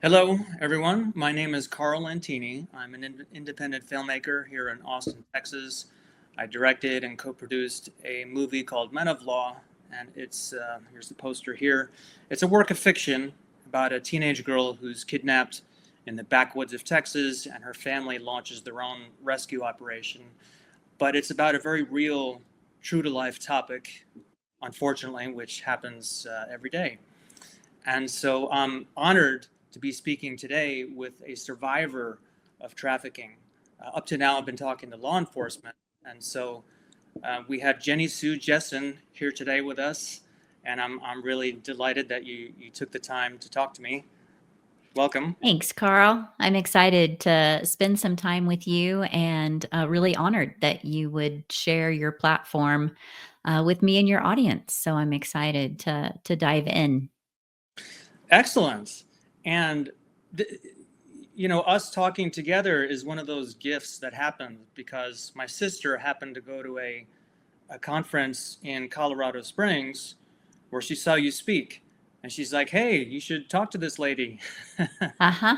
Hello, everyone. My name is Karl Lentini. I'm an independent filmmaker here in Austin, Texas. I directed and co-produced a movie called Men of Law, and here's the poster here. It's a work of fiction about a teenage girl who's kidnapped in the backwoods of Texas, and her family launches their own rescue operation. But it's about a very real, true-to-life topic, unfortunately, which happens every day. And so I'm honored to be speaking today with a survivor of trafficking. Up to now, I've been talking to law enforcement. And so we have Jennisue Jessen here today with us. And I'm really delighted that you took the time to talk to me. Welcome. Thanks, Carl. I'm excited to spend some time with you and really honored that you would share your platform with me and your audience. So I'm excited to dive in. Excellent. And, us talking together is one of those gifts that happened because my sister happened to go to a conference in Colorado Springs where she saw you speak. And she's like, hey, you should talk to this lady. Uh-huh.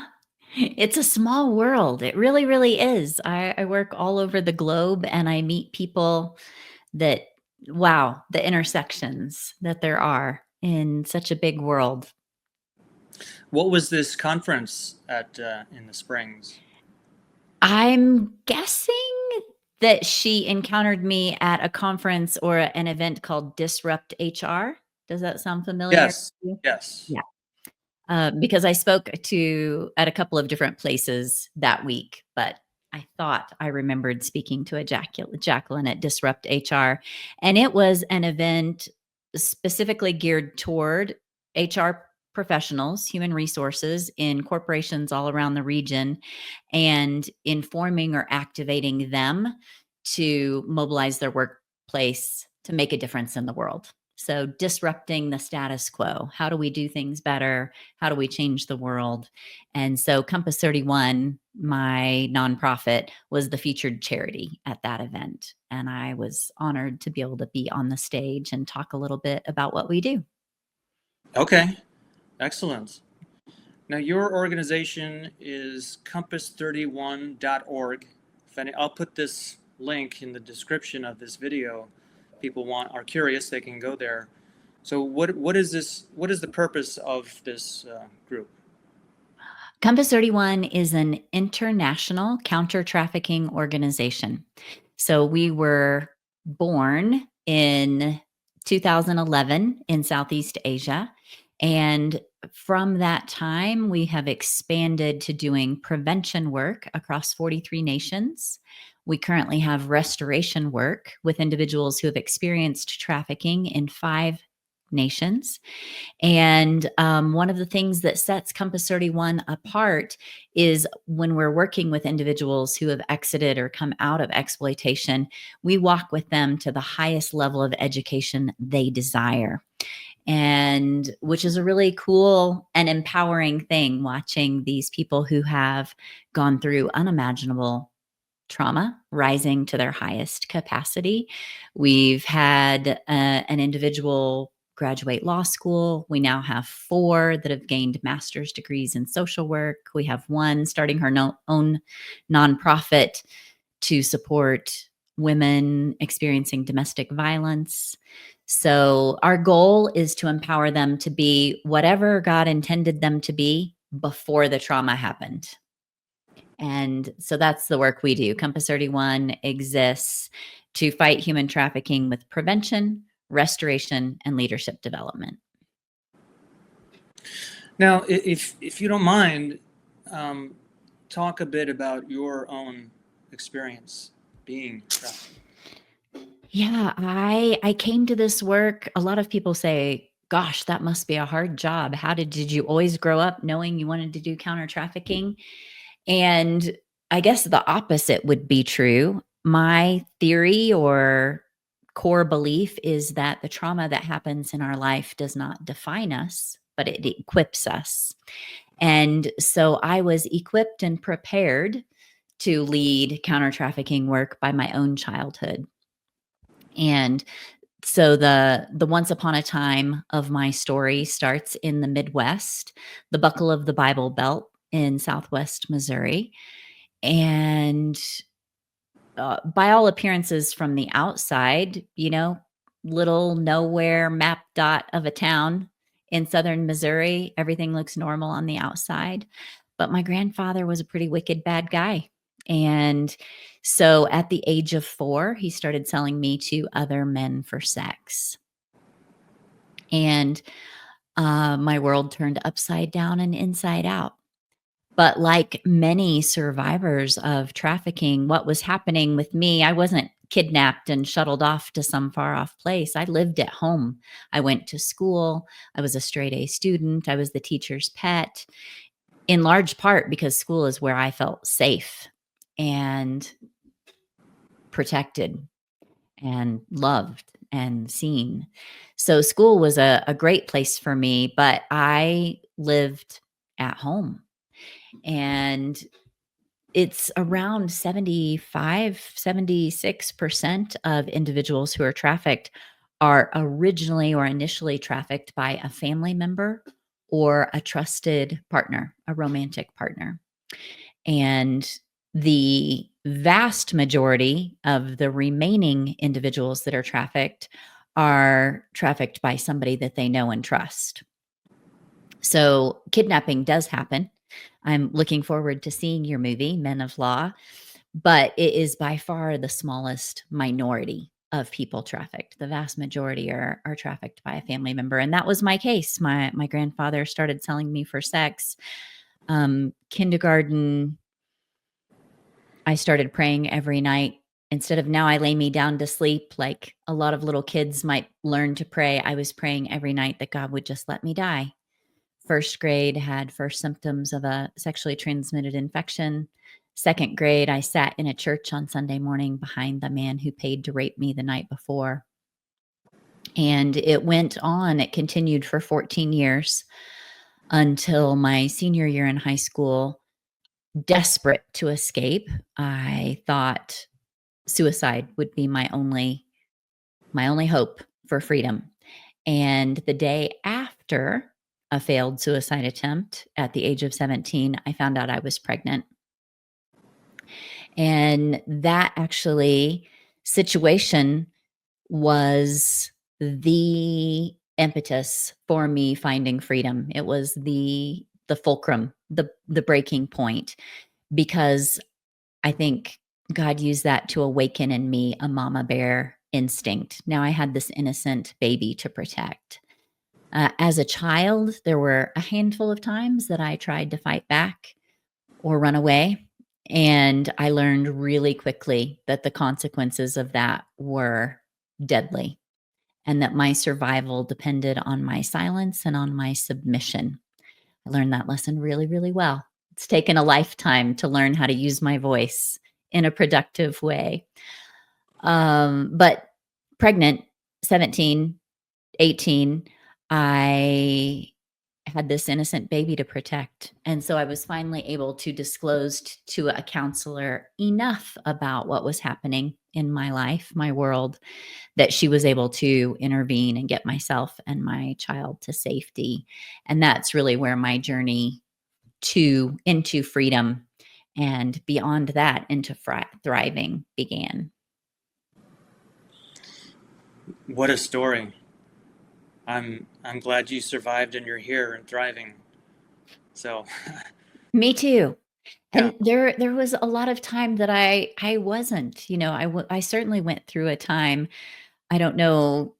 It's a small world. It really, really is. I work all over the globe and I meet people that, wow, the intersections that there are in such a big world. What was this conference at in the Springs? I'm guessing that she encountered me at a conference or an event called Disrupt HR. Does that sound familiar to Yes, you? yes. Yeah. Because I spoke at a couple of different places that week, but I thought I remembered speaking to a Jacqueline at Disrupt HR, and it was an event specifically geared toward HR professionals, human resources in corporations all around the region, and informing or activating them to mobilize their workplace to make a difference in the world. So, disrupting the status quo. How do we do things better? How do we change the world? And so, Compass 31, my nonprofit, was the featured charity at that event. And I was honored to be able to be on the stage and talk a little bit about what we do. Okay, excellent. Now, your organization is compass31.org. I'll put this link in the description of this video. People are curious, they can go there. So, what is this? What is the purpose of this group? Compass 31 is an international counter trafficking organization. So we were born in 2011 in Southeast Asia. And from that time, we have expanded to doing prevention work across 43 nations. We currently have restoration work with individuals who have experienced trafficking in 5 nations. And one of the things that sets Compass 31 apart is when we're working with individuals who have exited or come out of exploitation, we walk with them to the highest level of education they desire. And which is a really cool and empowering thing, watching these people who have gone through unimaginable trauma rising to their highest capacity. We've had an individual graduate law school. We now have 4 that have gained master's degrees in social work. We have one starting her own nonprofit to support women experiencing domestic violence. So, our goal is to empower them to be whatever God intended them to be before the trauma happened. And so that's the work we do. Compass 31 exists to fight human trafficking with prevention, restoration, and leadership development. Now, if you don't mind, talk a bit about your own experience being trafficked. Yeah, I came to this work. A lot of people say, "Gosh, that must be a hard job. How did you always grow up knowing you wanted to do counter trafficking?" And I guess the opposite would be true. My theory or core belief is that the trauma that happens in our life does not define us, but it equips us. And so I was equipped and prepared to lead counter trafficking work by my own childhood. And So the once upon a time of my story starts in the Midwest, the buckle of the Bible Belt in Southwest Missouri, and by all appearances from the outside, little nowhere map dot of a town in southern Missouri. Everything looks normal on the outside. But my grandfather was a pretty wicked bad guy. And so at the age of 4, he started selling me to other men for sex. And my world turned upside down and inside out. But like many survivors of trafficking, what was happening with me, I wasn't kidnapped and shuttled off to some far off place. I lived at home. I went to school. I was a straight A student. I was the teacher's pet, in large part because school is where I felt safe and protected and loved and seen. So school was a great place for me, but I lived at home. And it's around 76% of individuals who are trafficked are originally or initially trafficked by a family member or a trusted partner, a romantic partner. And the vast majority of the remaining individuals that are trafficked by somebody that they know and trust. So kidnapping does happen. I'm looking forward to seeing your movie, Men of Law, but it is by far the smallest minority of people trafficked. The vast majority are trafficked by a family member. And that was my case. My grandfather started selling me for sex. Kindergarten, I started praying every night. Instead of now I lay me down to sleep, like a lot of little kids might learn to pray, I was praying every night that God would just let me die. First grade, had first symptoms of a sexually transmitted infection. Second grade, I sat in a church on Sunday morning behind the man who paid to rape me the night before. And it went on, it continued for 14 years until my senior year in high school. Desperate to escape, I thought suicide would be my only hope for freedom. And the day after a failed suicide attempt at the age of 17, I found out I was pregnant. And that actually situation was the impetus for me finding freedom. It was the fulcrum, the breaking point, because I think God used that to awaken in me a mama bear instinct. Now I had this innocent baby to protect. As a child, there were a handful of times that I tried to fight back or run away. And I learned really quickly that the consequences of that were deadly and that my survival depended on my silence and on my submission. I learned that lesson really, really well. It's taken a lifetime to learn how to use my voice in a productive way. But pregnant, 17, 18, I had this innocent baby to protect. And so I was finally able to disclose to a counselor enough about what was happening in my life, my world, that she was able to intervene and get myself and my child to safety. And that's really where my journey into freedom and beyond that into thriving began. What a story. I'm glad you survived and you're here and thriving. So, Me too. yeah. And there was a lot of time that I wasn't, I certainly went through a time. I don't know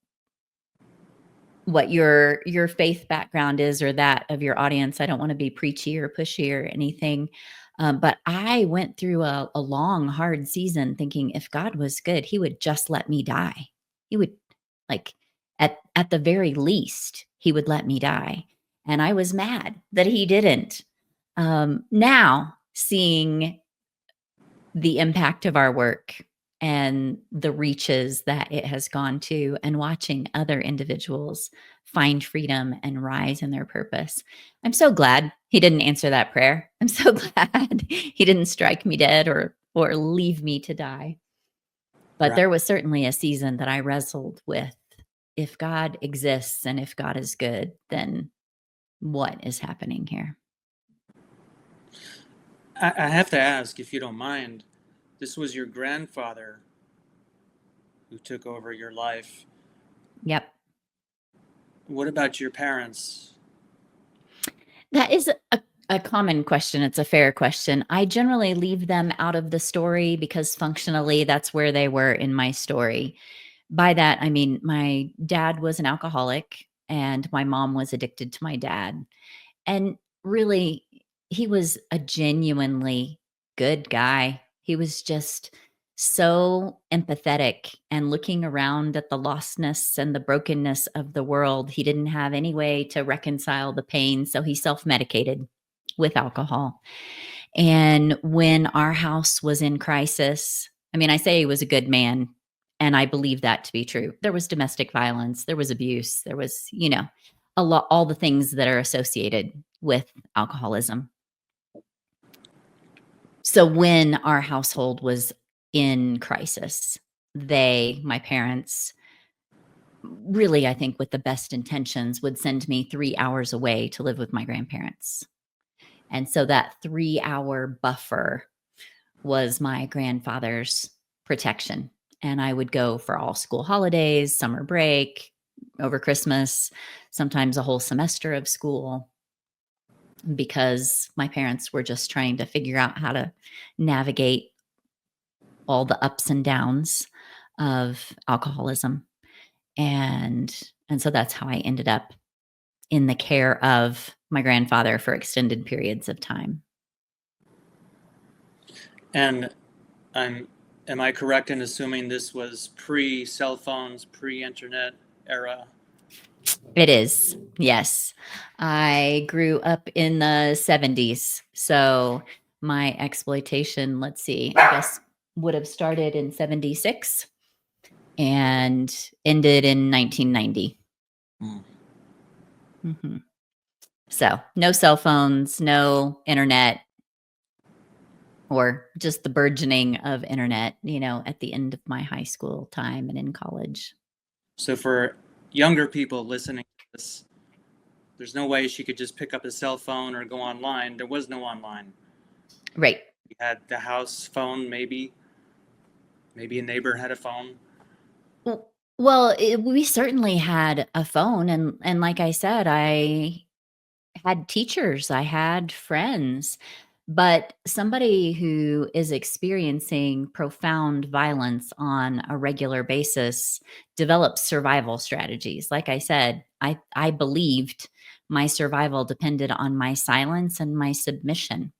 what your faith background is or that of your audience. I don't want to be preachy or pushy or anything. But I went through a long, hard season thinking if God was good, he would just let me die. He would, like, at the very least, he would let me die. And I was mad that he didn't. Now seeing the impact of our work and the reaches that it has gone to, and watching other individuals find freedom and rise in their purpose. I'm so glad he didn't answer that prayer. I'm so glad he didn't strike me dead or leave me to die. But Right. there was certainly a season that I wrestled with if God exists and if God is good, then what is happening here? I have to ask, if you don't mind, this was your grandfather who took over your life. Yep. What about your parents? That is a common question. It's a fair question. I generally leave them out of the story because functionally that's where they were in my story. By that, I mean, my dad was an alcoholic and my mom was addicted to my dad. And really, he was a genuinely good guy. He was just so empathetic and looking around at the lostness and the brokenness of the world. He didn't have any way to reconcile the pain, so he self medicated with alcohol. And when our house was in crisis, I mean, I say he was a good man, and I believe that to be true. There was domestic violence, there was abuse, there was, a lot, all the things that are associated with alcoholism. So when our household was in crisis, my parents, really, I think with the best intentions, would send me 3 hours away to live with my grandparents. And so that 3 hour buffer was my grandfather's protection. And I would go for all school holidays, summer break, over Christmas, sometimes a whole semester of school, because my parents were just trying to figure out how to navigate all the ups and downs of alcoholism. And so that's how I ended up in the care of my grandfather for extended periods of time. And I'm am I correct in assuming this was pre-cell phones, pre-internet era? It is. Yes. I grew up in the 70s. So my exploitation, let's see, I guess would have started in 76 and ended in 1990. Hmm. Mhm. So no cell phones, no internet, or just the burgeoning of internet, at the end of my high school time and in college. So for younger people listening to this, there's no way she could just pick up a cell phone or go online. There was no online. Right. You had the house phone, maybe a neighbor had a phone. Well, we certainly had a phone, and like I said, I had teachers, I had friends, but somebody who is experiencing profound violence on a regular basis develops survival strategies. Like I said, I believed my survival depended on my silence and my submission.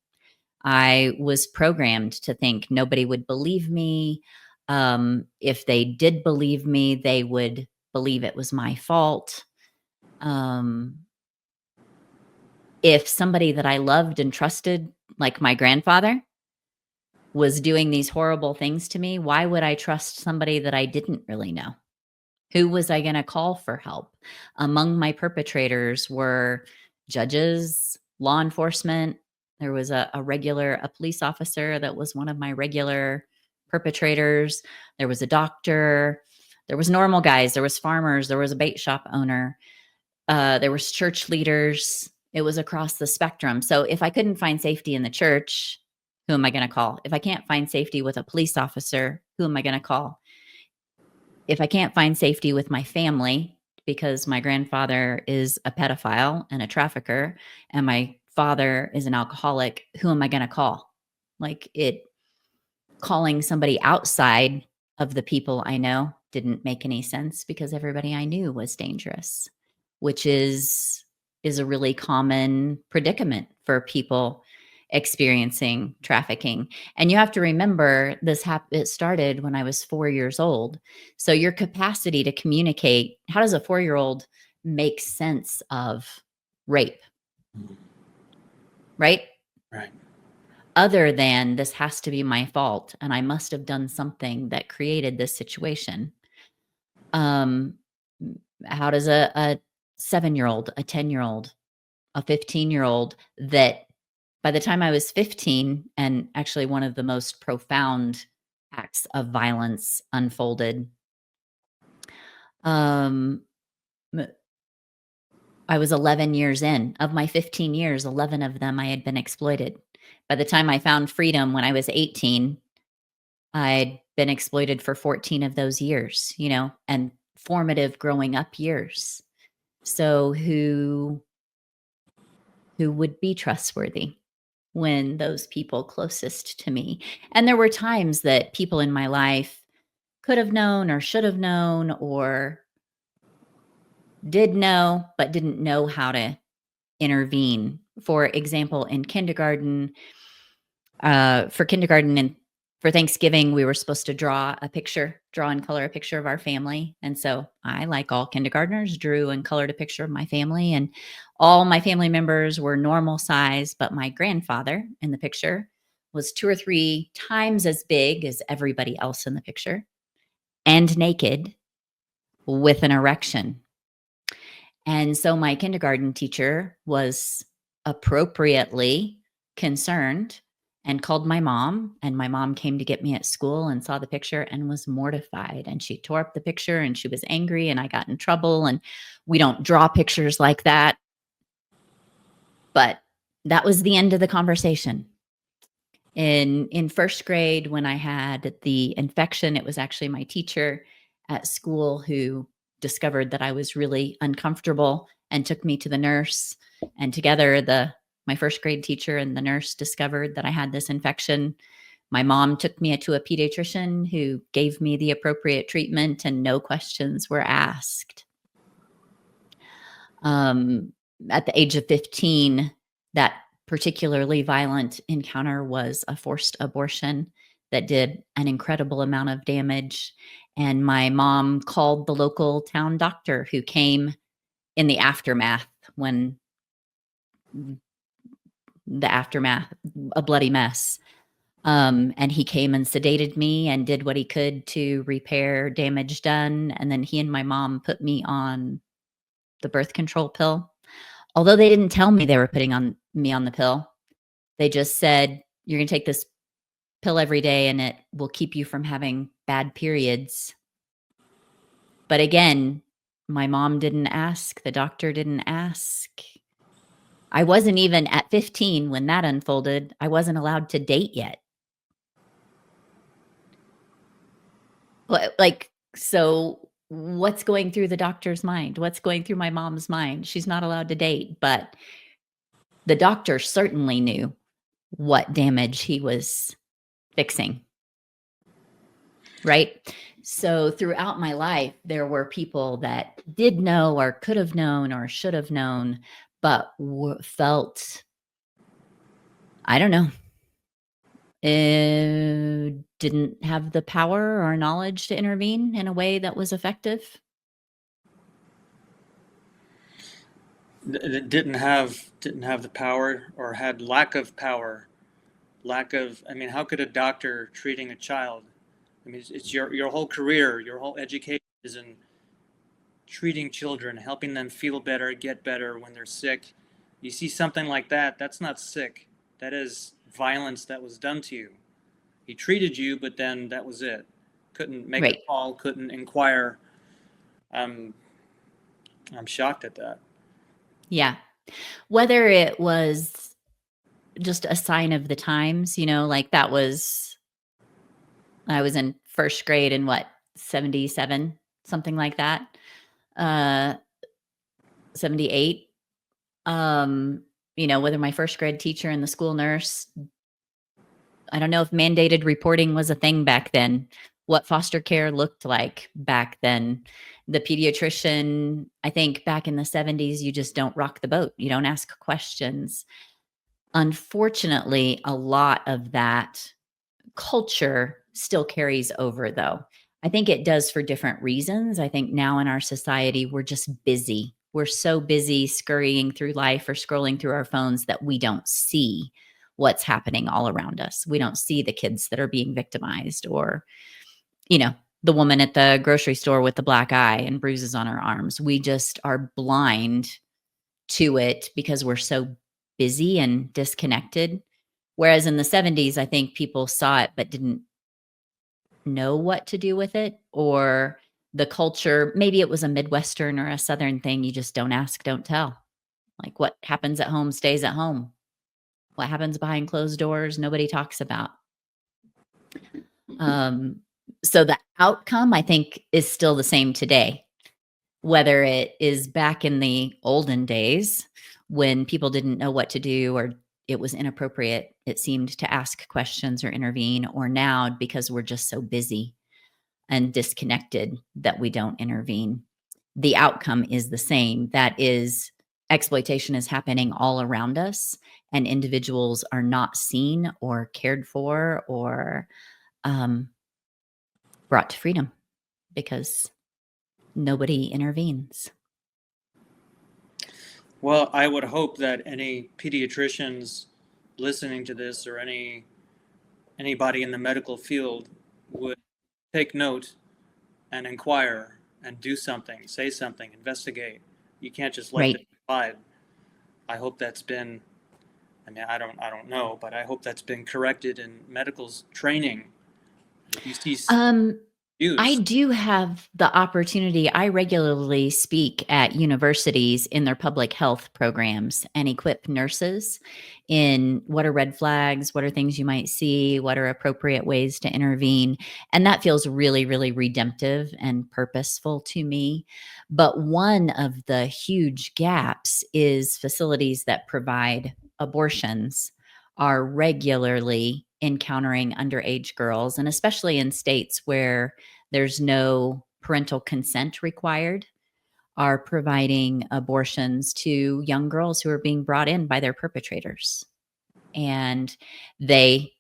I was programmed to think nobody would believe me. If they did believe me, they would believe it was my fault. Um, if somebody that I loved and trusted, like my grandfather, was doing these horrible things to me, why would I trust somebody that I didn't really know? Who was I going to call for help? Among my perpetrators were judges, law enforcement. There was a police officer that was one of my regular perpetrators. There was a doctor. There was normal guys. There was farmers. There was a bait shop owner. There was church leaders. It was across the spectrum. So if I couldn't find safety in the church, who am I going to call? If I can't find safety with a police officer, who am I going to call? If I can't find safety with my family because my grandfather is a pedophile and a trafficker and my father is an alcoholic, who am I going to call? Like calling somebody outside of the people I know didn't make any sense because everybody I knew was dangerous, which is a really common predicament for people experiencing trafficking. And you have to remember it started when I was 4 years old. So your capacity to communicate, how does a 4-year-old make sense of rape, right? Right. Other than this has to be my fault and I must have done something that created this situation. Um, how does a 7-year-old, a 10-year-old, a 15-year-old that by the time I was 15, and actually one of the most profound acts of violence unfolded, Um, m- I was 11 years in. Of my 15 years, 11 of them I had been exploited. By the time I found freedom when I was 18, I'd been exploited for 14 of those years, and formative growing up years. So who would be trustworthy when those people closest to me? And there were times that people in my life could have known or should have known or did know, but didn't know how to intervene. For example, in kindergarten, for kindergarten and for Thanksgiving, we were supposed to draw and color a picture of our family. And so I, like all kindergartners, drew and colored a picture of my family. And all my family members were normal size, but my grandfather in the picture was 2 or 3 times as big as everybody else in the picture and naked with an erection. And so my kindergarten teacher was appropriately concerned and called my mom. And my mom came to get me at school and saw the picture and was mortified. And she tore up the picture and she was angry, and I got in trouble. And we don't draw pictures like that. But that was the end of the conversation. In first grade, when I had the infection, it was actually my teacher at school who discovered that I was really uncomfortable and took me to the nurse. And together, the my first grade teacher and the nurse discovered that I had this infection. My mom took me to a pediatrician who gave me the appropriate treatment, and no questions were asked. Um, at the age of 15, that particularly violent encounter was a forced abortion that did an incredible amount of damage. And my mom called the local town doctor, who came in the aftermath, when the aftermath, a bloody mess. And he came and sedated me and did what he could to repair damage done. And then he and my mom put me on the birth control pill. Although they didn't tell me they were putting on me on the pill, they just said, "You're gonna take this pill every day and it will keep you from having bad periods." But again, my mom didn't ask, the doctor didn't ask. I wasn't even at 15 when that unfolded. I wasn't allowed to date yet. So what's going through the doctor's mind? What's going through my mom's mind? She's not allowed to date, but the doctor certainly knew what damage he was fixing, right? So throughout my life, there were people that did know or could have known or should have known, but felt, I don't know, didn't have the power or knowledge to intervene in a way that was effective. Didn't have the power, or had lack of power, I mean, how could a doctor treating a child? I mean, it's your whole career, your whole education is in treating children, helping them feel better, get better when they're sick. You see something like that, that's not sick. That is violence that was done to you. He treated you, but then that was it. Couldn't make a Right. call, couldn't inquire. I'm I'm shocked at that. Yeah. Whether it was just a sign of the times, like I was in first grade in what, 77, something like that. Uh 78. Um, whether my first grade teacher and the school nurse, I don't know if mandated reporting was a thing back then, what foster care looked like back then. The pediatrician, I think back in the 70s, you just don't rock the boat. You don't ask questions. Unfortunately, a lot of that culture still carries over, though. I think it does for different reasons. I think now in our society, we're just busy. We're so busy scurrying through life or scrolling through our phones that we don't see what's happening all around us. We don't see the kids that are being victimized, or, you know, the woman at the grocery store with the black eye and bruises on her arms. We just are blind to it because we're so busy and disconnected. Whereas in the 70s, I think people saw it but didn't know what to do with it, or the culture, maybe it was a Midwestern or a Southern thing, you just don't ask, don't tell. Like, what happens at home stays at home. What happens behind closed doors, nobody talks about. Um, so the outcome, I think, is still the same today. Whether it is back in the olden days when people didn't know what to do or it was inappropriate, it seemed to ask questions or intervene, or now because we're just so busy and disconnected that we don't intervene. The outcome is the same. That is, exploitation is happening all around us, and individuals are not seen or cared for or um, brought to freedom because nobody intervenes. Well, I would hope that any pediatricians listening to this, or anybody in the medical field, would take note and inquire and do something, say something, investigate. You can't just let this Right. slide. I hope that's been, I mean, I don't know, but I hope that's been corrected in medical's training. If you see Um, I abuse, do have the opportunity. I regularly speak at universities in their public health programs and equip nurses in what are red flags, what are things you might see, what are appropriate ways to intervene. And that feels really, really redemptive and purposeful to me. But one of the huge gaps is facilities that provide abortions are regularly encountering underage girls, and especially in states where there's no parental consent required, are providing abortions to young girls who are being brought in by their perpetrators. And they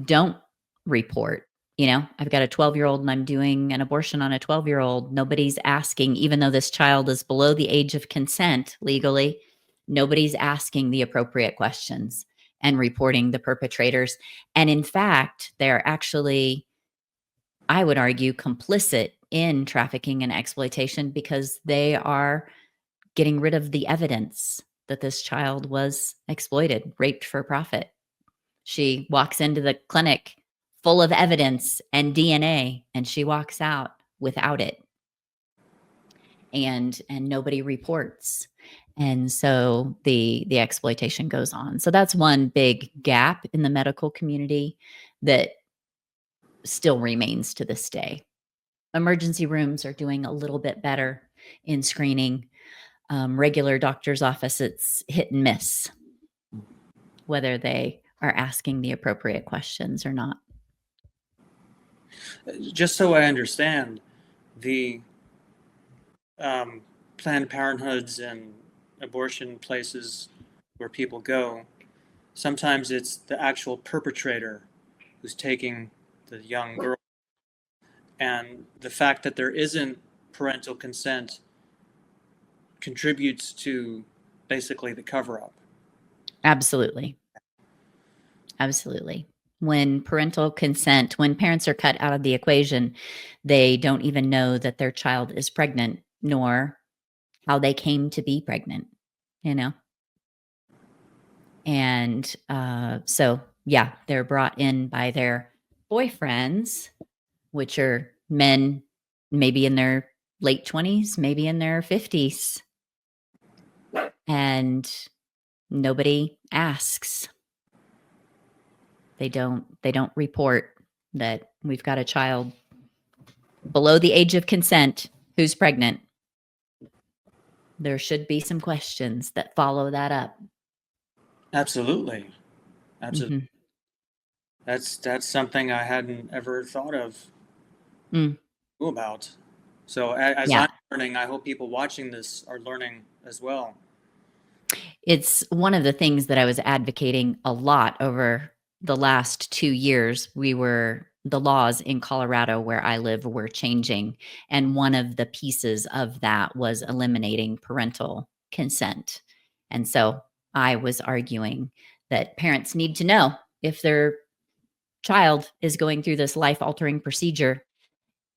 don't report. I've got a 12-year-old and I'm doing an abortion on a 12-year-old. Nobody's asking, even though this child is below the age of consent legally, nobody's asking the appropriate questions and reporting the perpetrators. And in fact, they're actually, I would argue, complicit in trafficking and exploitation because they are getting rid of the evidence that this child was exploited, raped for profit. She walks into the clinic full of evidence and DNA, and she walks out without it. And nobody reports. And so the exploitation goes on. So that's one big gap in the medical community that still remains to this day. Emergency rooms are doing a little bit better in screening. Regular doctor's office, it's hit and miss whether they are asking the appropriate questions or not. just so I understand, the um, Planned Parenthoods and abortion places where people go, sometimes it's the actual perpetrator who's taking the young girl. And the fact that there isn't parental consent contributes to basically the cover up. Absolutely. Absolutely. When parental consent, when parents are cut out of the equation, they don't even know that their child is pregnant, nor how they came to be pregnant, you know? And so, yeah, they're brought in by their boyfriends, which are men maybe in their late 20s, maybe in their 50s. And nobody asks. They don't report that we've got a child below the age of consent who's pregnant. There should be some questions that follow that up. Absolutely. Absolutely. Mhm. That's something I hadn't ever thought of Mm, about. So as yeah. I'm learning, I hope people watching this are learning as well. It's one of the things that I was advocating a lot over the last 2 years. The laws in Colorado where I live were changing, and one of the pieces of that was eliminating parental consent. And so I was arguing that parents need to know if their child is going through this life-altering procedure,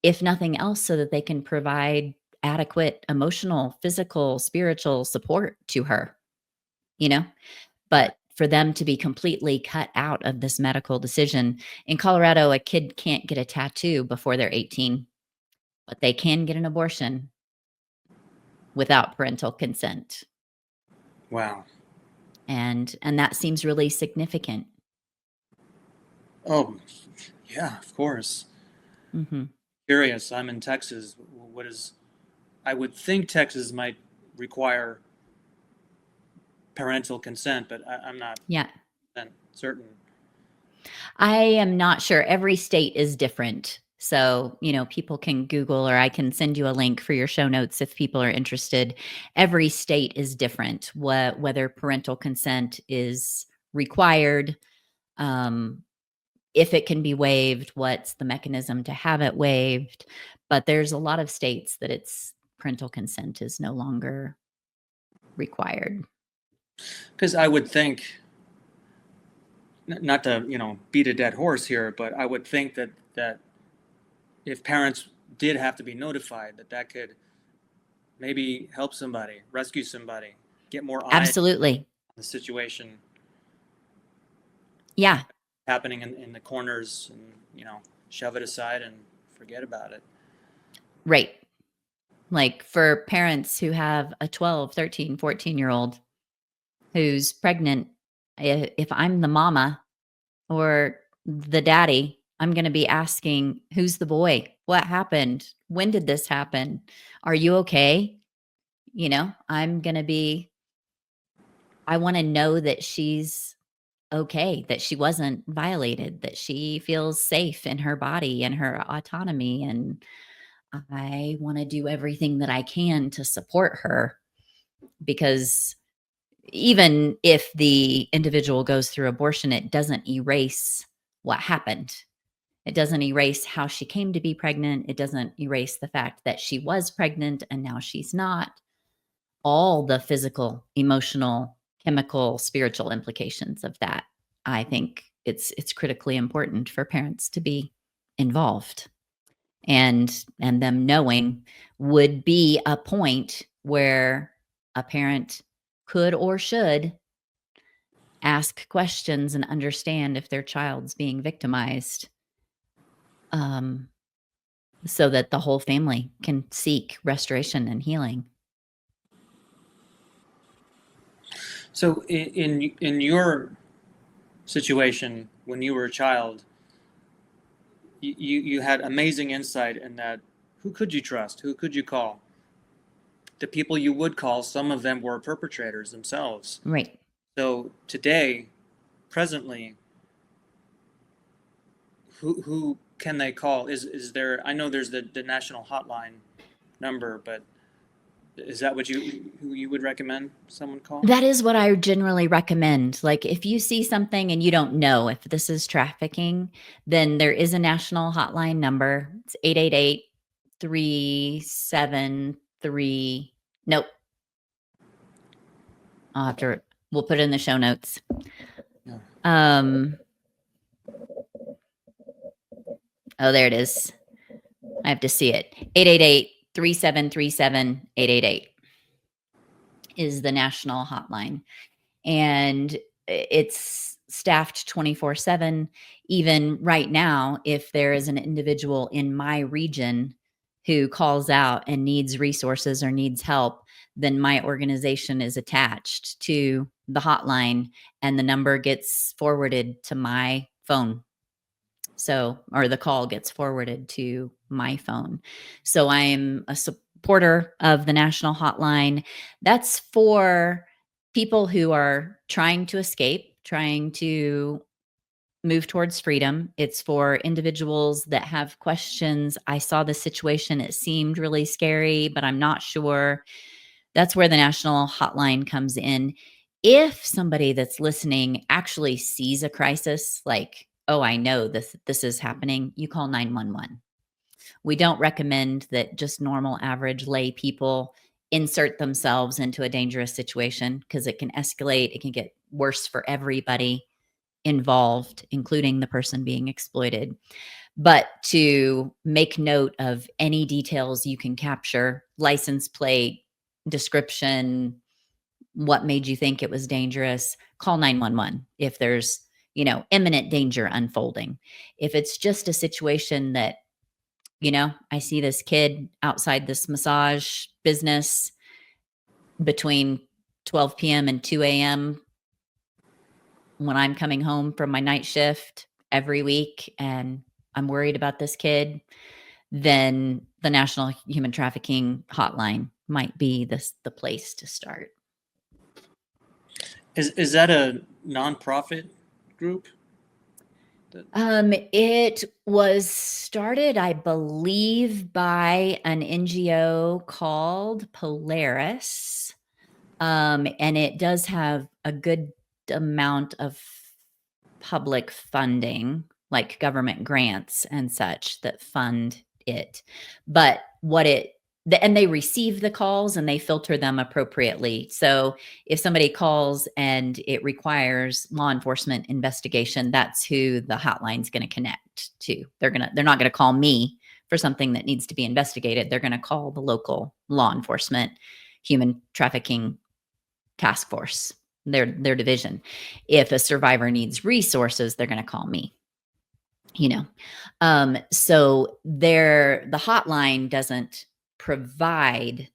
if nothing else, so that they can provide adequate emotional, physical, spiritual support to her, you know? Right. But for them to be completely cut out of this medical decision in Colorado, a kid can't get a tattoo before they're 18. but they can get an abortion without parental consent. Wow. And that seems really significant. Oh, yeah, of course. Mhm. Curious. I'm in Texas. What is, I would think Texas might require parental consent, but I'm not Yeah. certain. I am not sure. Every state is different. So, people can Google, or I can send you a link for your show notes if people are interested. Every state is different, whether parental consent is required, um, if it can be waived, what's the mechanism to have it waived. But there's a lot of states that it's parental consent is no longer required. Because I would think, not to, beat a dead horse here, but I would think that if parents did have to be notified, that could maybe help somebody, rescue somebody, get more eyes on Absolutely. the situation Yeah. happening in the corners, and shove it aside and forget about it. Right. Like for parents who have a 12, 13, 14-year-old who's pregnant, if I'm the mama or the daddy, I'm going to be asking, who's the boy? What happened? When did this happen? Are you okay? I'm going to be, I want to know that she's okay, that she wasn't violated, that she feels safe in her body and her autonomy. And I want to do everything that I can to support her, because even if the individual goes through abortion, it doesn't erase what happened. It doesn't erase how she came to be pregnant. It doesn't erase the fact that she was pregnant and now she's not. All the physical, emotional, chemical, spiritual implications of that. I think it's critically important for parents to be involved, and them knowing would be a point where a parent could or should ask questions and understand if their child's being victimized, um, so that the whole family can seek restoration and healing. So in your situation when you were a child, you had amazing insight in that. Who could you trust? Who could you call? The people you would call, some of them were perpetrators themselves. Right. So today, presently, who can they call? Is there? I know there's the national hotline number, but is that who you would recommend someone call? That is what I generally recommend. Like, if you see something and you don't know if this is trafficking, then there is a national hotline number. It's 888-373. Nope. I'll have to, we'll put it in the show notes. Yeah. Oh, there it is. I have to see it. 888-373-7888 is the national hotline. And it's staffed 24/7. Even right now, if there is an individual in my region who calls out and needs resources or needs help, then my organization is attached to the hotline and the number gets forwarded to my phone. So, or the call gets forwarded to my phone. So I'm a supporter of the national hotline. That's for people who are trying to escape, trying to move towards freedom. It's for individuals that have questions. I saw this situation. It seemed really scary, but I'm not sure. That's where the national hotline comes in. If somebody that's listening actually sees a crisis, like, oh, I know this is happening, you call 911. We don't recommend that just normal average lay people insert themselves into a dangerous situation, because it can escalate, it can get worse for everybody involved, including the person being exploited. But to make note of any details you can capture, license plate, description, what made you think it was dangerous, call 911 if there's, imminent danger unfolding. If it's just a situation that I see this kid outside this massage business between 12 p.m. and 2 a.m. when I'm coming home from my night shift every week, and I'm worried about this kid, then the National Human Trafficking Hotline might be the place to start. Is that a nonprofit group? It was started, I believe, by an NGO called Polaris. And it does have a good amount of public funding, like government grants and such that fund it. But and they receive the calls and they filter them appropriately. So if somebody calls and it requires law enforcement investigation, that's who the hotline's going to connect to. They're not going to call me for something that needs to be investigated. They're going to call the local law enforcement human trafficking task force, their division. If a survivor needs resources, they're going to call me. So the hotline doesn't provide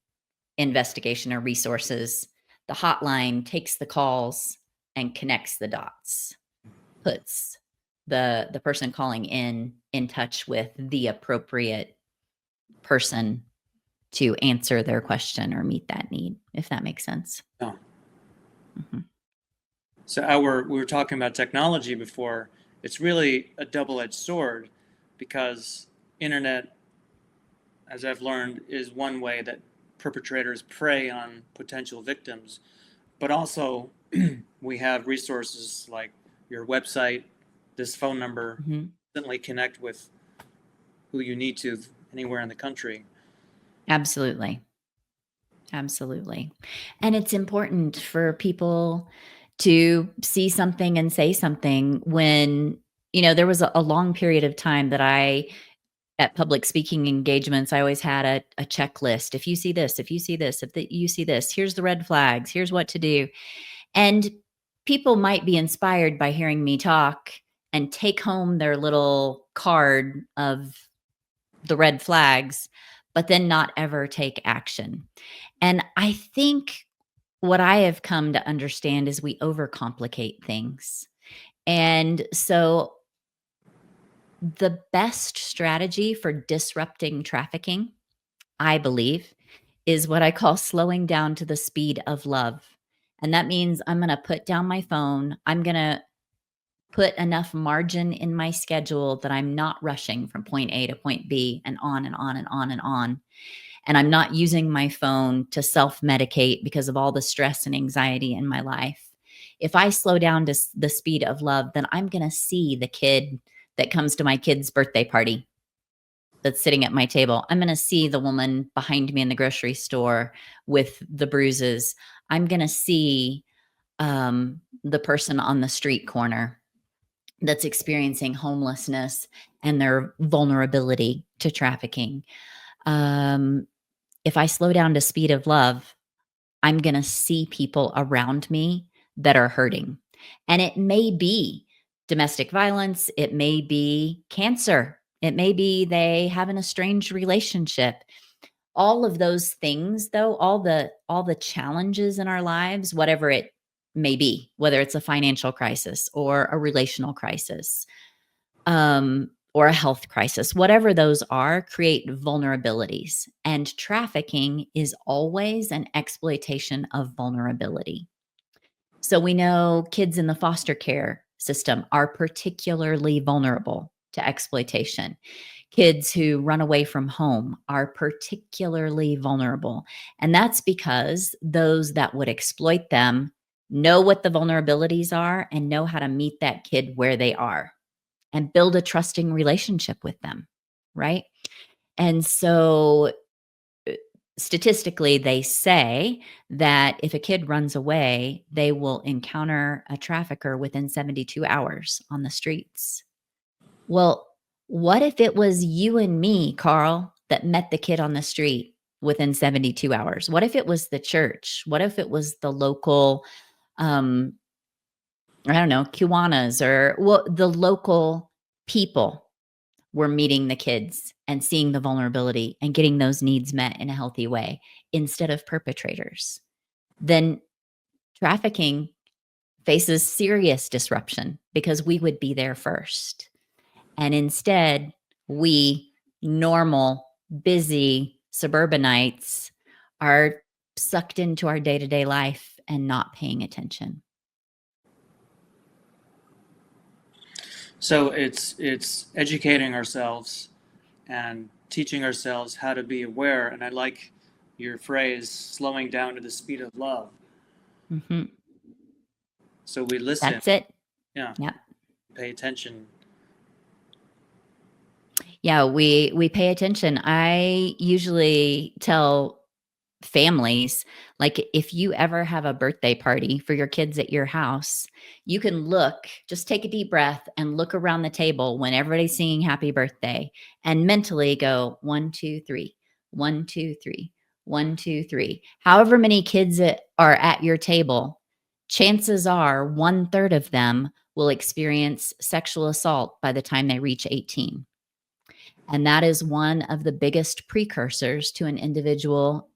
investigation or resources. The hotline takes the calls and connects the dots, puts the person calling in touch with the appropriate person to answer their question or meet that need, if that makes sense. Oh. Mm-hmm. So we were talking about technology before. It's really a double-edged sword, because internet, as I've learned, is one way that perpetrators prey on potential victims. But also, we have resources like your website, this phone number, instantly connect with who you need to anywhere in the country. Absolutely. Absolutely. And it's important for people to see something and say something when, there was a long period of time that at public speaking engagements, I always had a checklist. If you see this, if you see this, you see this, here's the red flags, here's what to do. And people might be inspired by hearing me talk and take home their little card of the red flags, but then not ever take action. And I think what I have come to understand is we overcomplicate things. And so the best strategy for disrupting trafficking, I believe, is what I call slowing down to the speed of love. And that means I'm going to put down my phone. I'm going to put enough margin in my schedule that I'm not rushing from point A to point B and on and on and on and on. And I'm not using my phone to self-medicate because of all the stress and anxiety in my life. If I slow down to the speed of love, then I'm going to see the kid that comes to my kid's birthday party that's sitting at my table. I'm going to see the woman behind me in the grocery store with the bruises. I'm going to see the person on the street corner that's experiencing homelessness and their vulnerability to trafficking. If I slow down to speed of love, I'm going to see people around me that are hurting. And it may be domestic violence. It may be cancer. It may be they have an estranged relationship. All of those things, though, all the challenges in our lives, whatever it may be, whether it's a financial crisis or a relational crisis, or a health crisis, whatever those are, create vulnerabilities. And trafficking is always an exploitation of vulnerability. So we know kids in the foster care system are particularly vulnerable to exploitation. Kids who run away from home are particularly vulnerable. And that's because those that would exploit them know what the vulnerabilities are and know how to meet that kid where they are and build a trusting relationship with them, right? And so statistically, they say that if a kid runs away, they will encounter a trafficker within 72 hours on the streets. Well, what if it was you and me, Karl, that met the kid on the street within 72 hours? What if it was the church? What if it was the local, I don't know, Kiwanis or the local people? were meeting the kids and seeing the vulnerability and getting those needs met in a healthy way instead of perpetrators, then trafficking faces serious disruption because we would be there first. And instead, we normal, busy suburbanites are sucked into our day to day life and not paying attention. So it's educating ourselves and teaching ourselves how to be aware. And I like your phrase, slowing down to the speed of love. Hmm. So we listen, That's it. yeah, Yep. pay attention. Yeah, we pay attention. I usually tell families, like, if you ever have a birthday party for your kids at your house, you can look, just take a deep breath and look around the table when everybody's singing happy birthday and mentally go 1, 2, 3, 1, 2, 3, 1, 2, 3. However many kids that are at your table, chances are 1/3 of them will experience sexual assault by the time they reach 18. And that is one of the biggest precursors to an individual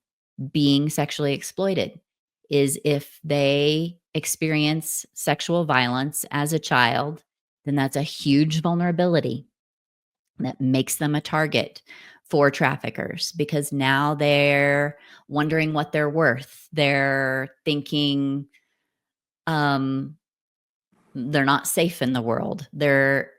being sexually exploited, is if they experience sexual violence as a child, then that's a huge vulnerability that makes them a target for traffickers, because now they're wondering what they're worth. They're thinking um, they're not safe in the world. Their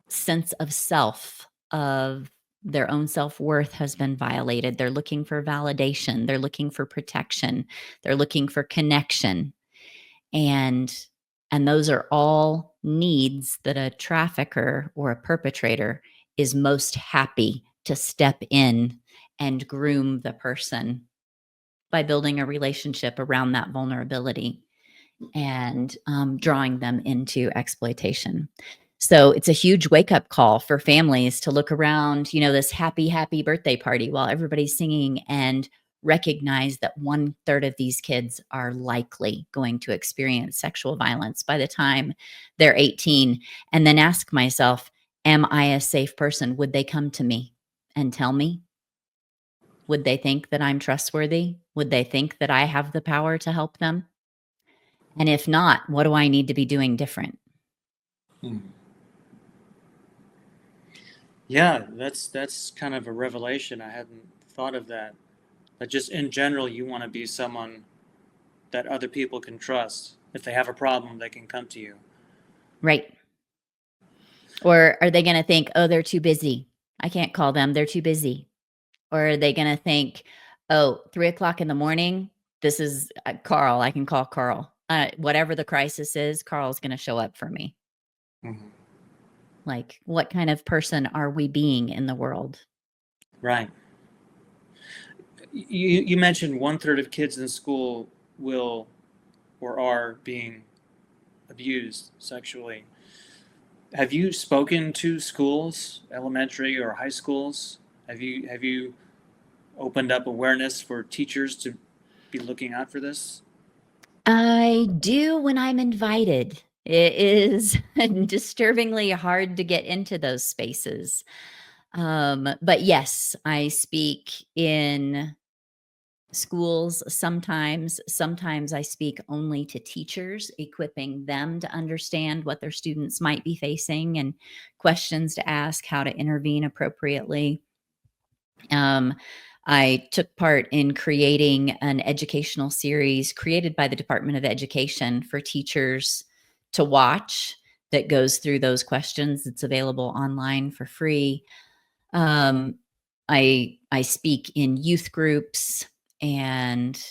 sense of self, of their own self-worth has been violated. They're looking for validation, they're looking for protection, they're looking for connection. And those are all needs that a trafficker or a perpetrator is most happy to step in and groom the person by building a relationship around that vulnerability and drawing them into exploitation. So it's a huge wake up call for families to look around, this happy, happy birthday party while everybody's singing, and recognize that 1/3 of these kids are likely going to experience sexual violence by the time they're 18. And then ask myself, am I a safe person? Would they come to me and tell me? Would they think that I'm trustworthy? Would they think that I have the power to help them? And if not, what do I need to be doing different? Hmm. Yeah, that's kind of a revelation. I hadn't thought of that. But just in general, you want to be someone that other people can trust. If they have a problem, they can come to you. Right. Or are they going to think, oh, they're too busy? I can't call them. They're too busy. Or are they going to think, oh, 3 o'clock in the morning, this is Carl. I can call Carl. Whatever the crisis is, Carl's going to show up for me. Mhm. Like, what kind of person are we being in the world? Right. You mentioned 1/3 of kids in school will or are being abused sexually. Have you spoken to schools, elementary or high schools? Have you opened up awareness for teachers to be looking out for this? I do when I'm invited. It is disturbingly hard to get into those spaces. But yes, I speak in schools sometimes. Sometimes I speak only to teachers, equipping them to understand what their students might be facing and questions to ask, how to intervene appropriately. Um, I took part in creating an educational series created by the Department of Education for teachers to watch, that goes through those questions. It's available online for free. Um, I speak in youth groups and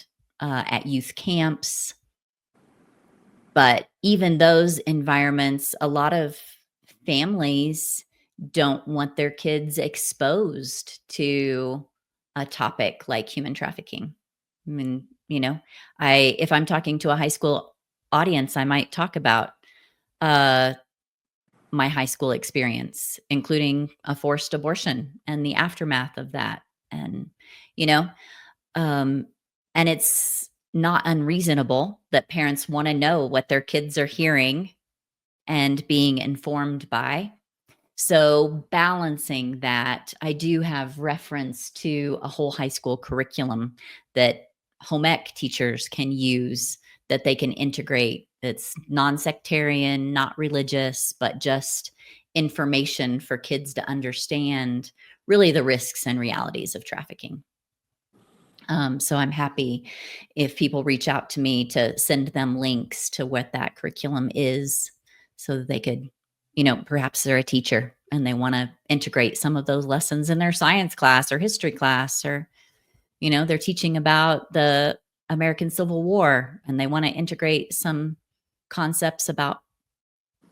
at youth camps, but even those environments, a lot of families don't want their kids exposed to a topic like human trafficking. I mean, I if I'm talking to a high school audience, I might talk about uh, my high school experience, including a forced abortion and the aftermath of that, and you know, um, and it's not unreasonable that parents want to know what their kids are hearing and being informed by. So balancing that, I do have reference to a whole high school curriculum that home ec teachers can use, that they can integrate. It's non-sectarian, not religious, but just information for kids to understand really the risks and realities of trafficking. So I'm happy if people reach out to me to send them links to what that curriculum is so that they could, perhaps they're a teacher and they want to integrate some of those lessons in their science class or history class, or, they're teaching about the American Civil War and they want to integrate some concepts about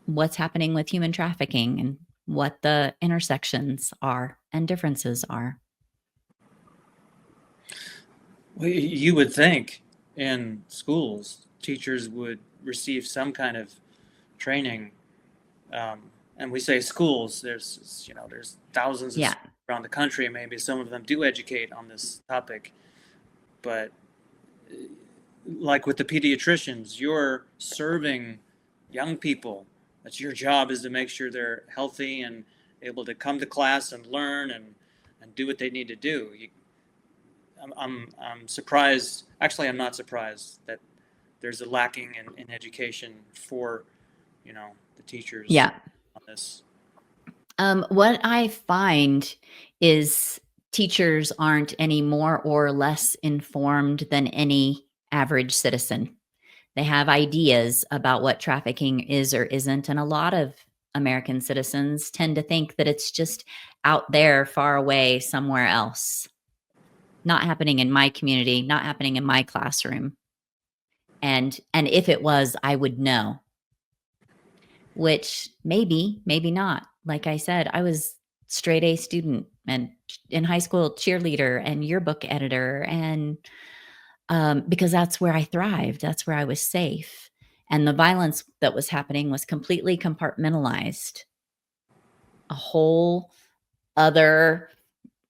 what's happening with human trafficking and what the intersections are and differences are. Well, you would think in schools teachers would receive some kind of training, and we say schools. There's thousands of Yeah. schools around the country. Maybe some of them do educate on this topic, but like with the pediatricians, you're serving young people. That's your job, is to make sure they're healthy and able to come to class and learn and do what they need to do. I'm surprised. Actually, I'm not surprised that there's a lacking in education for, the teachers Yeah. on this. What I find is teachers aren't any more or less informed than any average citizen. They have ideas about what trafficking is or isn't. And a lot of American citizens tend to think that it's just out there, far away, somewhere else, not happening in my community, not happening in my classroom. And if it was, I would know. Which maybe not. Like I said, I was straight A student and in high school cheerleader and yearbook editor, and because that's where I thrived, that's where I was safe, and the violence that was happening was completely compartmentalized. A whole other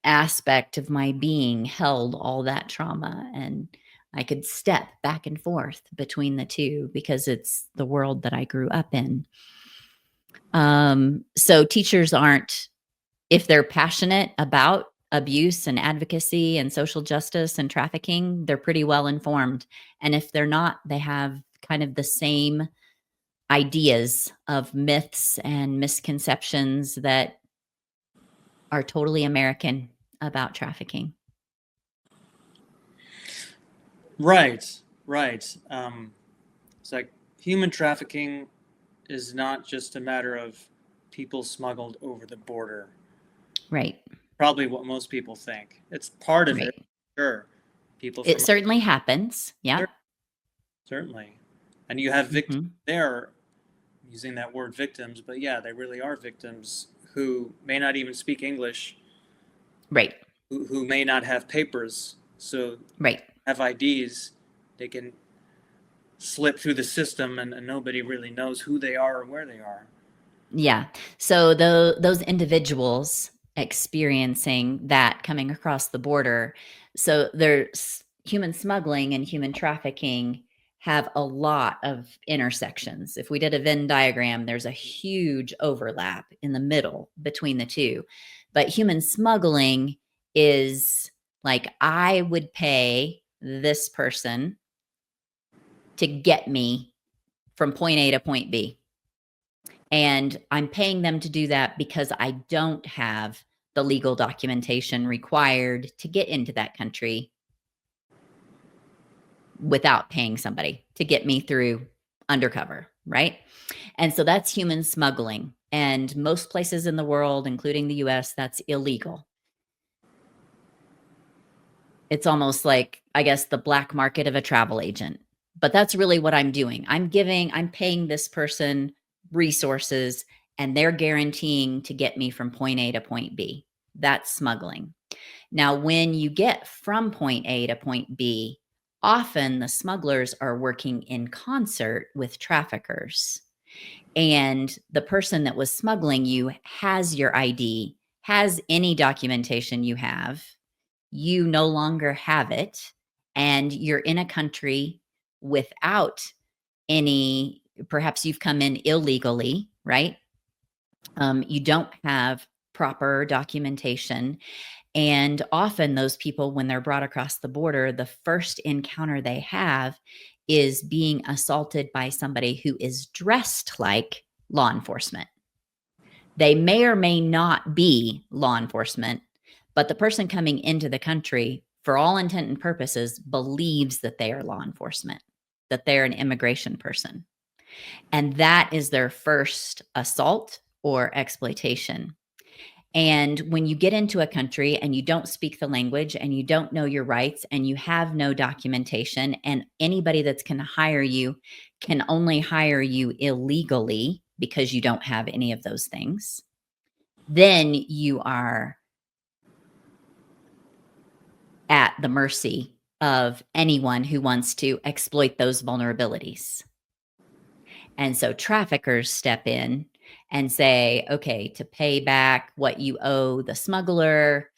aspect of my being held all that trauma, and I could step back and forth between the two because it's the world that I grew up in. So teachers aren't, if they're passionate about abuse and advocacy and social justice and trafficking, they're pretty well informed. And if they're not, they have kind of the same ideas of myths and misconceptions that are totally American about trafficking. Right, right. It's like human trafficking is not just a matter of people smuggled over the border. Right. Probably what most people think. It's part of it, Right. sure. People It from certainly happens. Yeah. certainly, and you have victims Hmm. there, using that word victims, but yeah, they really are victims who may not even speak English, Right. who may not have papers, so Right. have IDs. They can slip through the system, and nobody really knows who they are or where they are. Yeah. So those individuals experiencing that coming across the border, so there's human smuggling and human trafficking have a lot of intersections. If we did a Venn diagram, there's a huge overlap in the middle between the two. But human smuggling is like, I would pay this person to get me from point A to point B. And I'm paying them to do that because I don't have the legal documentation required to get into that country without paying somebody to get me through undercover, right? And so that's human smuggling. And most places in the world, including the US, that's illegal. It's almost like, I guess, the black market of a travel agent. But that's really what I'm doing. I'm paying this person resources and they're guaranteeing to get me from point A to point B. That's smuggling. Now, when you get from point A to point B, often the smugglers are working in concert with traffickers. And the person that was smuggling you has your ID, has any documentation you have. You no longer have it, and you're in a country without any, perhaps you've come in illegally, right? You don't have proper documentation. And often those people, when they're brought across the border, the first encounter they have is being assaulted by somebody who is dressed like law enforcement. They may or may not be law enforcement, but the person coming into the country, for all intent and purposes, believes that they are law enforcement, that they're an immigration person. And that is their first assault or exploitation. And when you get into a country and you don't speak the language and you don't know your rights and you have no documentation, and anybody that's going to hire you can only hire you illegally because you don't have any of those things, then you are at the mercy of anyone who wants to exploit those vulnerabilities. And so traffickers step in and say, okay, to pay back what you owe the smuggler,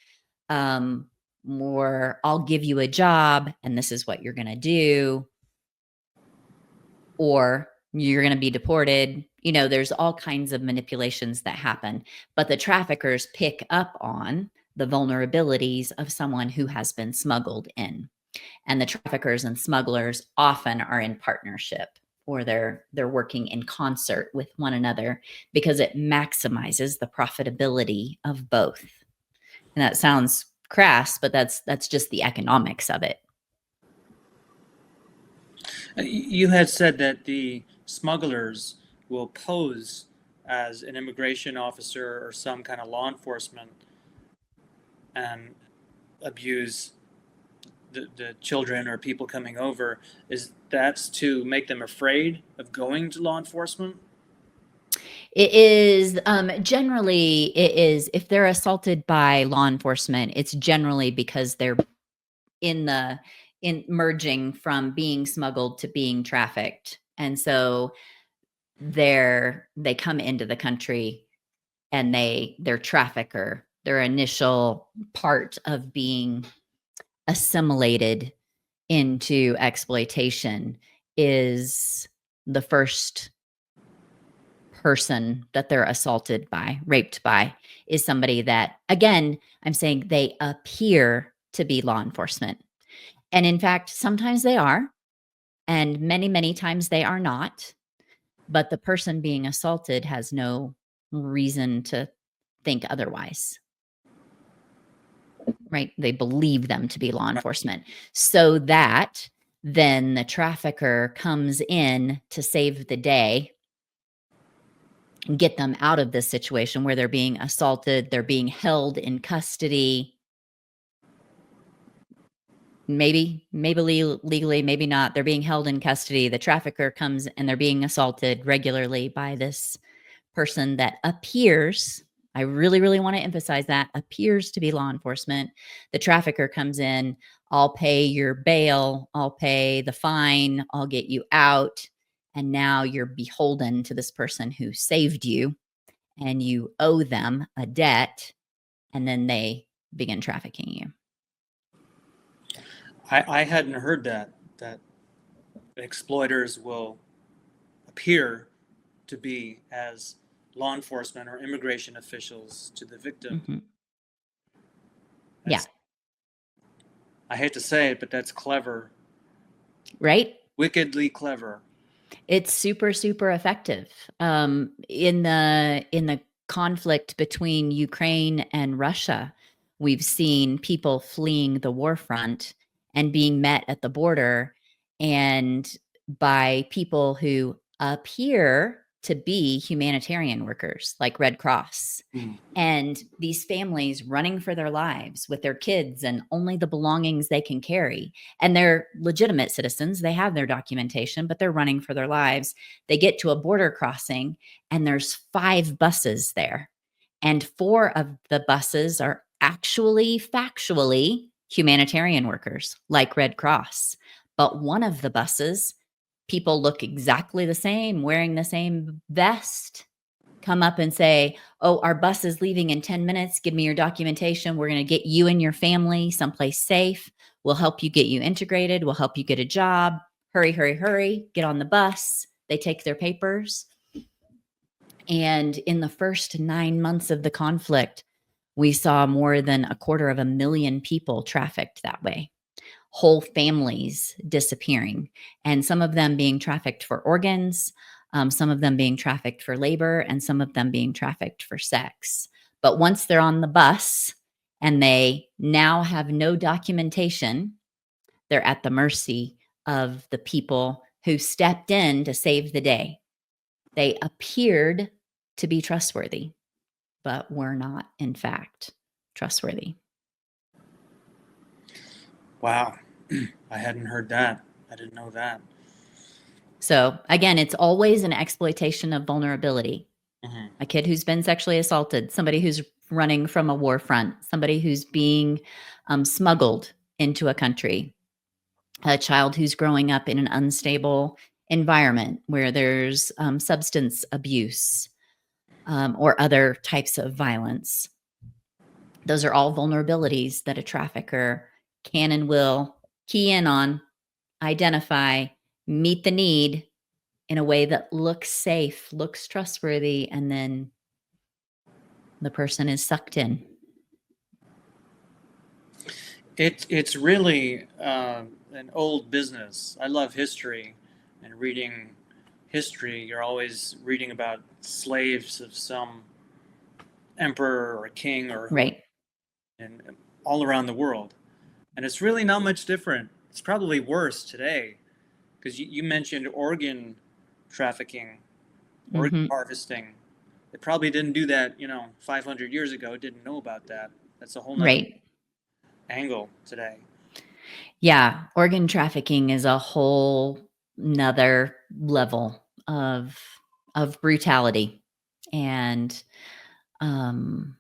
or I'll give you a job and this is what you're going to do, or you're going to be deported. There's all kinds of manipulations that happen, but the traffickers pick up on the vulnerabilities of someone who has been smuggled in. And the traffickers and smugglers often are in partnership, or they're working in concert with one another because it maximizes the profitability of both. And that sounds crass, but that's just the economics of it. You had said that the smugglers will pose as an immigration officer or some kind of law enforcement and abuse the children or people coming over. That's to make them afraid of going to law enforcement? It is generally, it is, if they're assaulted by law enforcement, it's generally because they're in merging from being smuggled to being trafficked. And so they come into the country and their trafficker, their initial part of being assimilated into exploitation is the first person that they're assaulted by, raped by, is somebody that, again, I'm saying they appear to be law enforcement. And in fact, sometimes they are, and many, many times they are not. But the person being assaulted has no reason to think otherwise, right? They believe them to be law enforcement. So that then the trafficker comes in to save the day and get them out of this situation where they're being assaulted, they're being held in custody. Maybe legally, maybe not. They're being held in custody. The trafficker comes and they're being assaulted regularly by this person that appears, I really, really want to emphasize that, appears to be law enforcement. The trafficker comes in, I'll pay your bail, I'll pay the fine, I'll get you out. And now you're beholden to this person who saved you and you owe them a debt. And then they begin trafficking you. I hadn't heard that exploiters will appear to be as law enforcement or immigration officials to the victim. Mm-hmm. Yeah. I hate to say it, but that's clever. Right? Wickedly clever. It's super, super effective. In the conflict between Ukraine and Russia, we've seen people fleeing the war front and being met at the border and by people who appear to be humanitarian workers like Red Cross. And these families running for their lives with their kids and only the belongings they can carry. And they're legitimate citizens. They have their documentation, but they're running for their lives. They get to a border crossing and there's 5 buses there. And 4 of the buses are actually factually humanitarian workers like Red Cross. But one of the buses, people look exactly the same, wearing the same vest, come up and say, oh, our bus is leaving in 10 minutes. Give me your documentation. We're going to get you and your family someplace safe. We'll help you get you integrated. We'll help you get a job. Hurry, hurry, hurry. Get on the bus. They take their papers. And in the first 9 months of the conflict, we saw more than 250,000 people trafficked that way, whole families disappearing, and some of them being trafficked for organs, some of them being trafficked for labor, and some of them being trafficked for sex. But once they're on the bus and they now have no documentation, they're at the mercy of the people who stepped in to save the day. They appeared to be trustworthy, but were not, in fact, trustworthy. Wow. I hadn't heard that. I didn't know that. So again, it's always an exploitation of vulnerability. Hmm. A kid who's been sexually assaulted, somebody who's running from a war front, somebody who's being smuggled into a country, a child who's growing up in an unstable environment where there's substance abuse or other types of violence. Those are all vulnerabilities that a trafficker can and will key in on, identify, meet the need in a way that looks safe, looks trustworthy, and then the person is sucked in. It's really an old business. I love history, and reading history, you're always reading about slaves of some emperor or king or who, Right. and all around the world. And it's really not much different. It's probably worse today because you mentioned organ trafficking, organ Hmm. harvesting. They probably didn't do that, 500 years ago. Didn't know about that. That's a whole nother Right. angle today. Yeah. Organ trafficking is a whole nother level of brutality. And um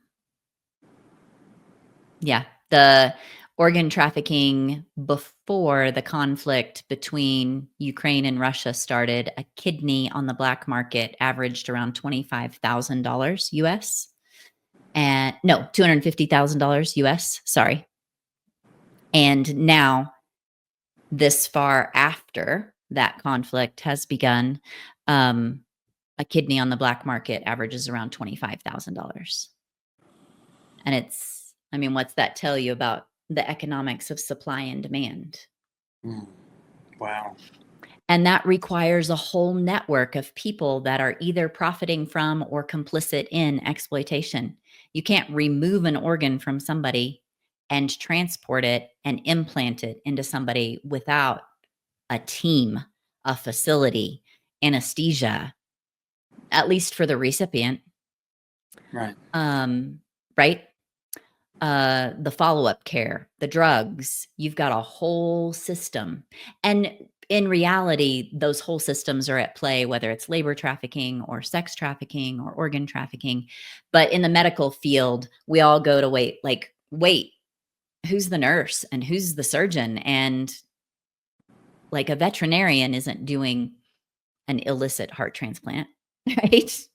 yeah, the organ trafficking before the conflict between Ukraine and Russia started, a kidney on the black market averaged around $25,000 US. And no, $250,000 US, sorry. And now, this far after that conflict has begun, um, a kidney on the black market averages around $25,000. And I mean, what's that tell you about the economics of supply and demand? Mm. Wow. And that requires a whole network of people that are either profiting from or complicit in exploitation. You can't remove an organ from somebody and transport it and implant it into somebody without a team, a facility, anesthesia, at least for the recipient. Right. Um, right? The follow-up care, the drugs, you've got a whole system. And in reality, those whole systems are at play, whether it's labor trafficking or sex trafficking or organ trafficking. But in the medical field, we all go to wait, who's the nurse and who's the surgeon? And like a veterinarian isn't doing an illicit heart transplant, right?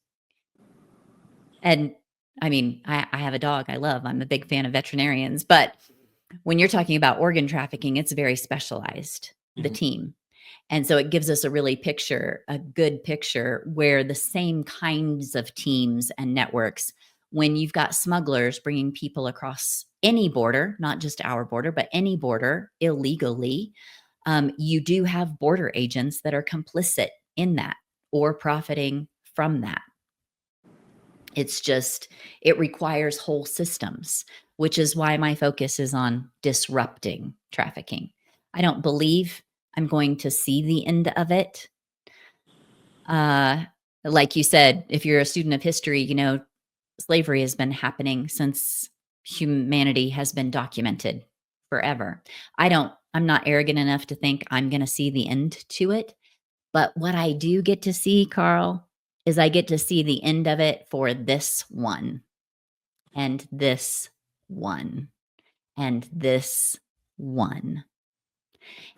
And I mean, I have a dog I love. I'm a big fan of veterinarians, but when you're talking about organ trafficking, it's very specialized, the Mhm. team. And so it gives us a good picture where the same kinds of teams and networks, when you've got smugglers bringing people across any border, not just our border, but any border illegally, you do have border agents that are complicit in that or profiting from that. It's just, it requires whole systems, which is why my focus is on disrupting trafficking. I don't believe I'm going to see the end of it. Uh, like you said, if you're a student of history, slavery has been happening since humanity has been documented forever. I'm not arrogant enough to think I'm going to see the end to it. But what I do get to see, Carl, is I get to see the end of it for this one and this one and this one.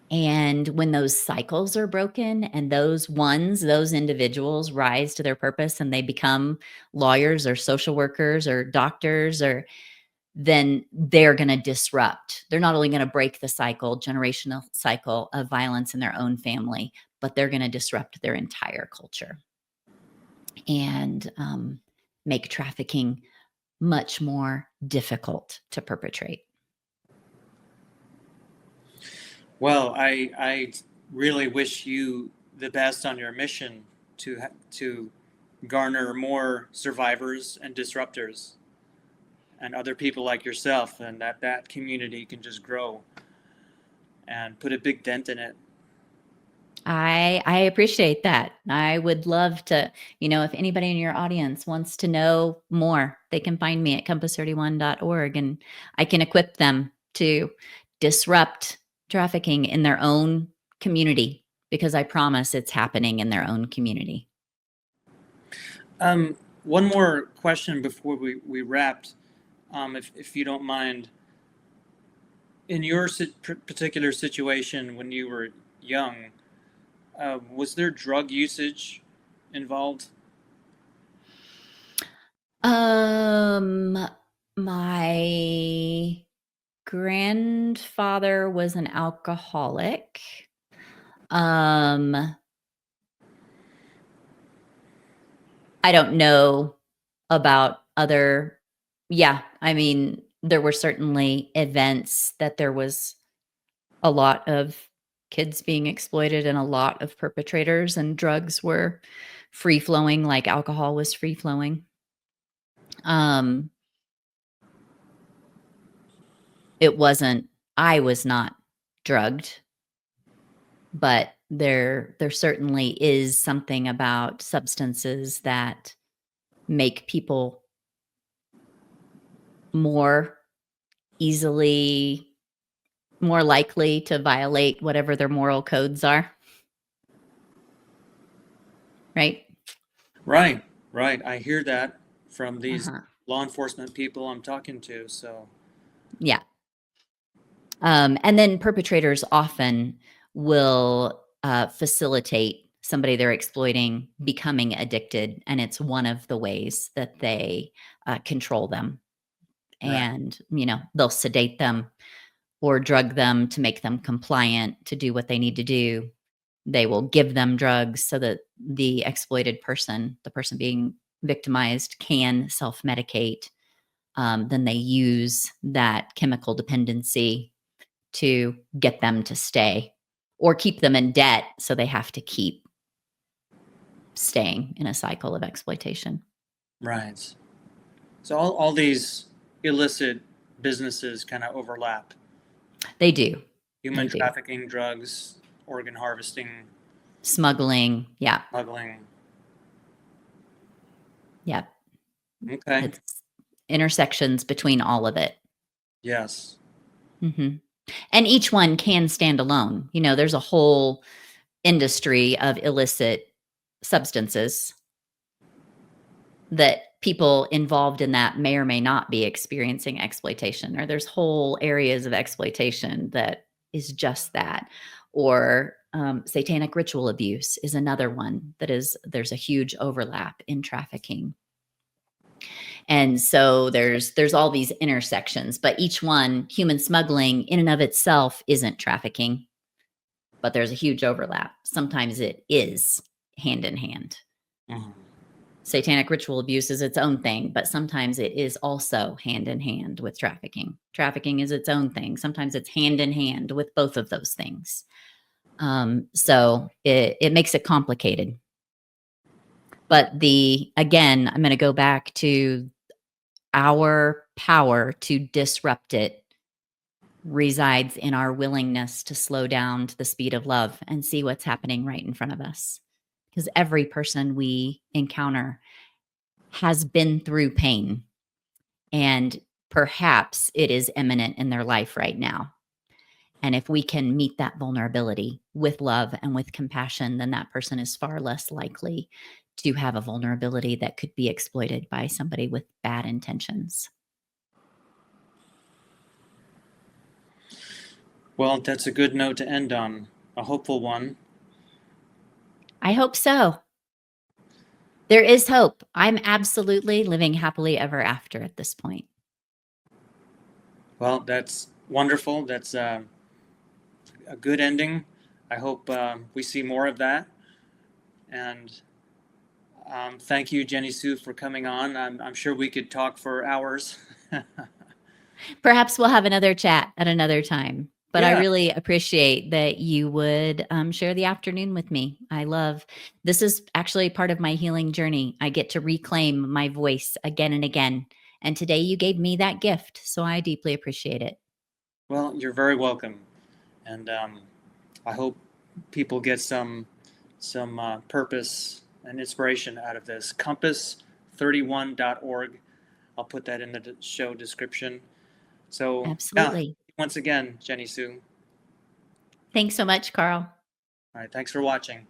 And when those cycles are broken and those individuals rise to their purpose and they become lawyers or social workers or doctors, or then they're going to disrupt. They're not only going to break the generational cycle of violence in their own family, but they're going to disrupt their entire culture. and make trafficking much more difficult to perpetrate. Well, I really wish you the best on your mission to garner more survivors and disruptors and other people like yourself, and that community can just grow and put a big dent in it. I appreciate that. I would love to, if anybody in your audience wants to know more, they can find me at compass31.org, and I can equip them to disrupt trafficking in their own community, because I promise it's happening in their own community. One more question before we wrapped, if you don't mind. In your particular situation when you were young, was there drug usage involved? My grandfather was an alcoholic. I don't know about other. Yeah, I mean, there were certainly events that there was a lot of kids being exploited and a lot of perpetrators, and drugs were free flowing like alcohol was free flowing. It wasn't I was not drugged, but there certainly is something about substances that make people more easily more likely to violate whatever their moral codes are. Right? Right, right. I hear that from these Uh-huh. law enforcement people I'm talking to. So, Yeah. And then perpetrators often will facilitate somebody they're exploiting becoming addicted, and it's one of the ways that they control them. right, And they'll sedate them or drug them to make them compliant to do what they need to do. They will give them drugs so that the exploited person, the person being victimized, can self-medicate. Then they use that chemical dependency to get them to stay or keep them in debt, so they have to keep staying in a cycle of exploitation. right. So all these illicit businesses kind of overlap. They do. Human They do. trafficking, drugs, organ harvesting, Smuggling. Yeah. smuggling. Yeah. Okay. It's intersections between all of it. Yes. Mhm. And each one can stand alone. There's a whole industry of illicit substances that people involved in that may or may not be experiencing exploitation, or there's whole areas of exploitation that is just that. Or satanic ritual abuse is another one that is there's a huge overlap in trafficking. And so there's all these intersections, but each one, human smuggling in and of itself isn't trafficking, but there's a huge overlap. Sometimes it is hand in hand. Mhm. Satanic ritual abuse is its own thing, but sometimes it is also hand in hand with trafficking. Trafficking is its own thing. Sometimes it's hand in hand with both of those things. So it makes it complicated. But again, I'm going to go back to our power to disrupt it resides in our willingness to slow down to the speed of love and see what's happening right in front of us. Because every person we encounter has been through pain, and perhaps it is imminent in their life right now. And if we can meet that vulnerability with love and with compassion, then that person is far less likely to have a vulnerability that could be exploited by somebody with bad intentions. Well, that's a good note to end on, a hopeful one. I hope so. There is hope. I'm absolutely living happily ever after at this point. Well, that's wonderful. That's a good ending. I hope we see more of that. And Thank you, Jennisue, for coming on. I'm sure we could talk for hours. Perhaps we'll have another chat at another time. But I Yeah. really appreciate that you would share the afternoon with me. I love this is actually part of my healing journey. I get to reclaim my voice again and again. And today you gave me that gift. So I deeply appreciate it. Well, you're very welcome, and I hope people get some purpose and inspiration out of this. Compass31.org. I'll put that in the show description. So yeah, Absolutely. once again, Jenny Sue. Thanks so much, Carl. All right, thanks for watching.